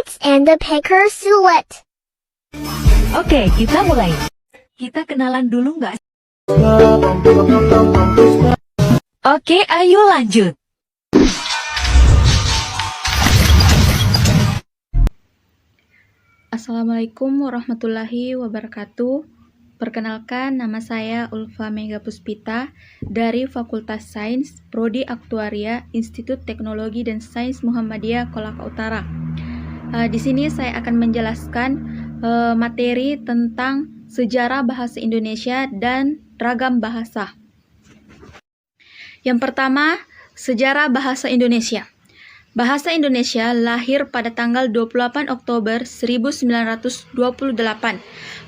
Knights and the Packer Silhouette. Oke, kita mulai. Kita kenalan dulu nggak? Oke, ayo lanjut. Assalamualaikum warahmatullahi wabarakatuh. Perkenalkan, nama saya Ulfa Mega Puspita dari Fakultas Sains, Prodi Aktuaria, Institut Teknologi dan Sains Muhammadiyah Kolaka Utara. Di sini saya akan menjelaskan materi tentang sejarah bahasa Indonesia dan ragam bahasa. Yang pertama, sejarah bahasa Indonesia. Bahasa Indonesia lahir pada tanggal 28 Oktober 1928.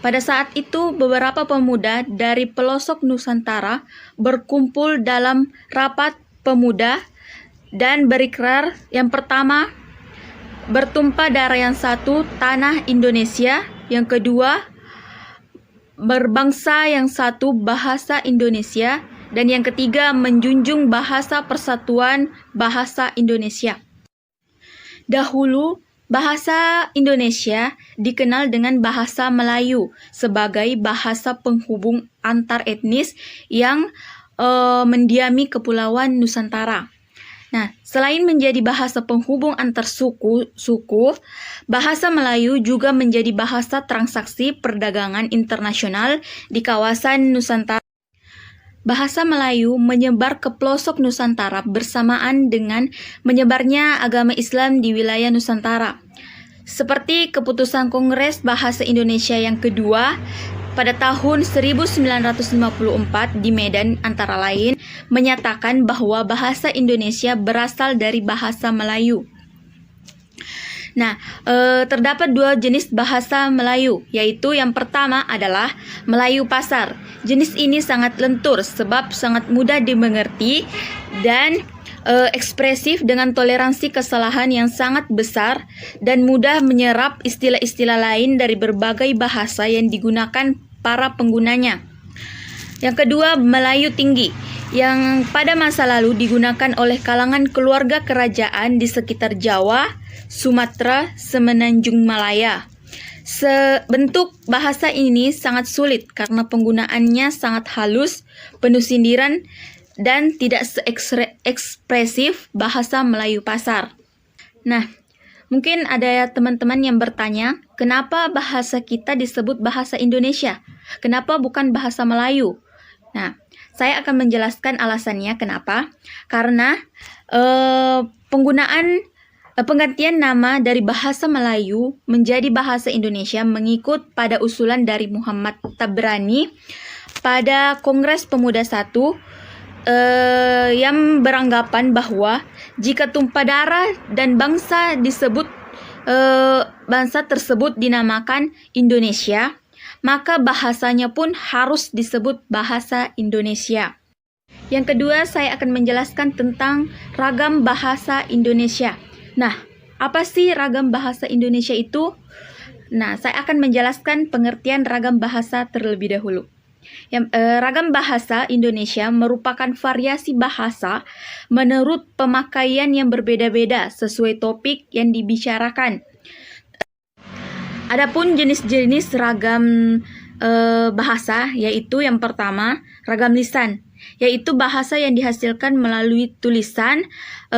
Pada saat itu, beberapa pemuda dari pelosok Nusantara berkumpul dalam rapat pemuda dan berikrar yang pertama, bertumpah darah yang satu, tanah Indonesia. Yang kedua, berbangsa yang satu, bahasa Indonesia. Dan yang ketiga, menjunjung bahasa persatuan bahasa Indonesia. Dahulu, bahasa Indonesia dikenal dengan bahasa Melayu sebagai bahasa penghubung antar etnis yang mendiami Kepulauan Nusantara. Nah, selain menjadi bahasa penghubung antar suku, bahasa Melayu juga menjadi bahasa transaksi perdagangan internasional di kawasan Nusantara. Bahasa Melayu menyebar ke pelosok Nusantara bersamaan dengan menyebarnya agama Islam di wilayah Nusantara. Seperti keputusan Kongres Bahasa Indonesia yang kedua pada tahun 1954 di Medan antara lain menyatakan bahwa bahasa Indonesia berasal dari bahasa Melayu. Nah, terdapat dua jenis bahasa Melayu, yaitu yang pertama adalah Melayu Pasar. Jenis ini sangat lentur sebab sangat mudah dimengerti dan ekspresif dengan toleransi kesalahan yang sangat besar dan mudah menyerap istilah-istilah lain dari berbagai bahasa yang digunakan para penggunanya. Yang kedua, Melayu Tinggi, yang pada masa lalu digunakan oleh kalangan keluarga kerajaan di sekitar Jawa, Sumatera, Semenanjung Malaya. Bentuk bahasa ini sangat sulit karena penggunaannya sangat halus, penuh sindiran, dan tidak seekspresif bahasa Melayu Pasar. Nah, mungkin ada teman-teman yang bertanya, kenapa bahasa kita disebut bahasa Indonesia? Kenapa bukan bahasa Melayu? Nah, saya akan menjelaskan alasannya kenapa. Karena penggantian nama dari bahasa Melayu menjadi bahasa Indonesia mengikut pada usulan dari Muhammad Tabrani pada Kongres Pemuda I yang beranggapan bahwa jika tumpah darah dan bangsa tersebut dinamakan Indonesia, maka bahasanya pun harus disebut bahasa Indonesia. Yang kedua, saya akan menjelaskan tentang ragam bahasa Indonesia. Nah, apa sih ragam bahasa Indonesia itu? Nah, saya akan menjelaskan pengertian ragam bahasa terlebih dahulu. Ragam bahasa Indonesia merupakan variasi bahasa menurut pemakaian yang berbeda-beda sesuai topik yang dibicarakan. Adapun jenis-jenis ragam bahasa, yaitu yang pertama, ragam lisan, yaitu bahasa yang dihasilkan melalui tulisan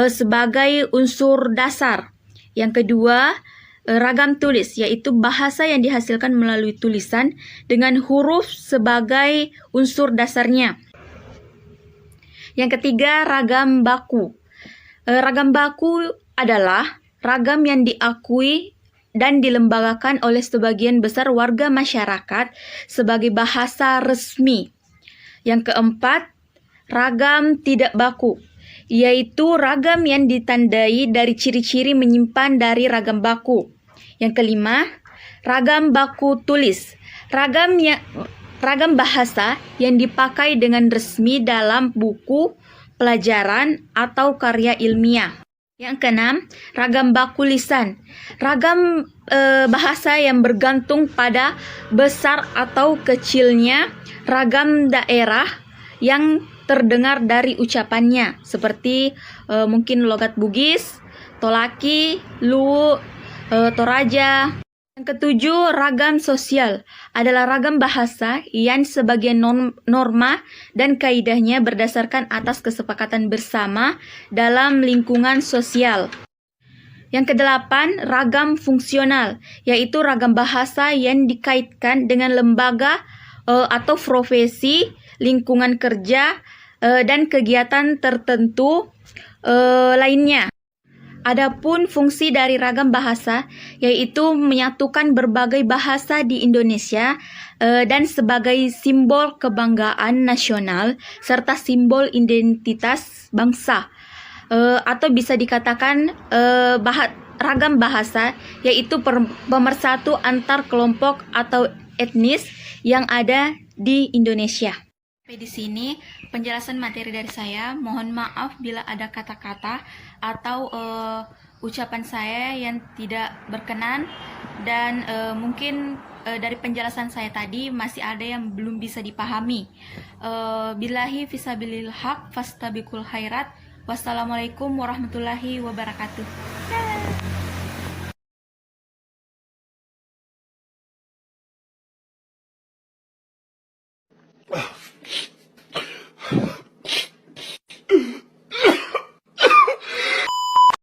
sebagai unsur dasar. Yang kedua, ragam tulis, yaitu bahasa yang dihasilkan melalui tulisan dengan huruf sebagai unsur dasarnya. Yang ketiga, ragam baku. Ragam baku adalah ragam yang diakui dan dilembagakan oleh sebagian besar warga masyarakat sebagai bahasa resmi. Yang keempat, ragam tidak baku, yaitu ragam yang ditandai dari ciri-ciri menyimpan dari ragam baku. Yang kelima, ragam baku tulis, ragam bahasa yang dipakai dengan resmi dalam buku, pelajaran, atau karya ilmiah. Yang keenam, ragam baku lisan, ragam bahasa yang bergantung pada besar atau kecilnya ragam daerah yang terdengar dari ucapannya, seperti mungkin logat Bugis, Tolaki, Luwu, Toraja. Yang ketujuh, ragam sosial adalah ragam bahasa yang sebagian norma dan kaidahnya berdasarkan atas kesepakatan bersama dalam lingkungan sosial. Yang kedelapan, ragam fungsional, yaitu ragam bahasa yang dikaitkan dengan lembaga atau profesi, lingkungan kerja, dan kegiatan tertentu lainnya. Adapun fungsi dari ragam bahasa yaitu menyatukan berbagai bahasa di Indonesia dan sebagai simbol kebanggaan nasional serta simbol identitas bangsa, atau bisa dikatakan ragam bahasa yaitu pemersatu antar kelompok atau etnis yang ada di Indonesia. Sampai di sini penjelasan materi dari saya. Mohon maaf bila ada kata-kata atau ucapan saya yang tidak berkenan, dan mungkin dari penjelasan saya tadi masih ada yang belum bisa dipahami. Billahi fisabilil haq fastabiqul khairat. Wassalamualaikum warahmatullahi wabarakatuh.